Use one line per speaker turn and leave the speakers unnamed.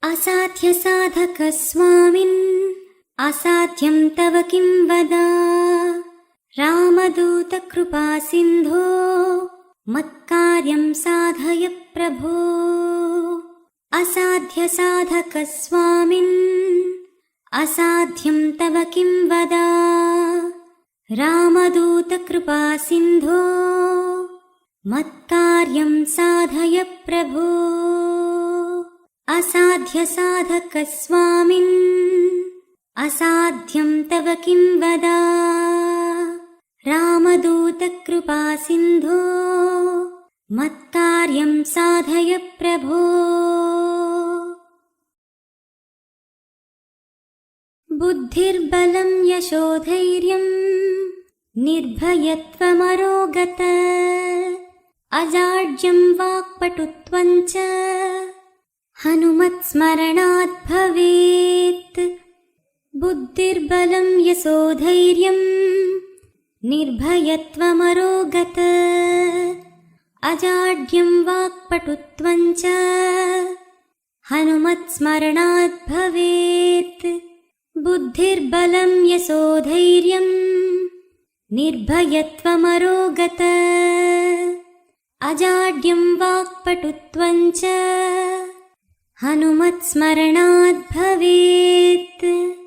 असाध्यसाधकस्वामिन् असाध्यं तव किं वद। रामदूतकृपासिन्धो मत्कार्यं साधय प्रभो। असाध्यसाधकस्वामिन् असाध्यं तव किं वद। रामदूतकृपासिन्धो मत्कार्यं साधय प्रभो। असाध्यसाधकस्वामिन् असाध्यं तव किं वद। रामदूतकृपासिन्धो मत्कार्यं साधय प्रभो। बुद्धिर्बलं यशोधैर्यं निर्भयत्वमरोगत। अजाड्यं वाक्पटुत्वं च हनुमत्स्मरणात् भवेत्। बुद्धिर्बलं यशोधैर्यं निर्भयत्वमरोगत। अजाड्यं वाक्पटुत्वं च हनुमत्स्मरणात् भवेत्। बुद्धिर्बलं यशोधैर्यं निर्भयत्वमरोगत। अजाड्यं वाक्पटुत्वं च हनुमत्स्मरणात् भवेत्।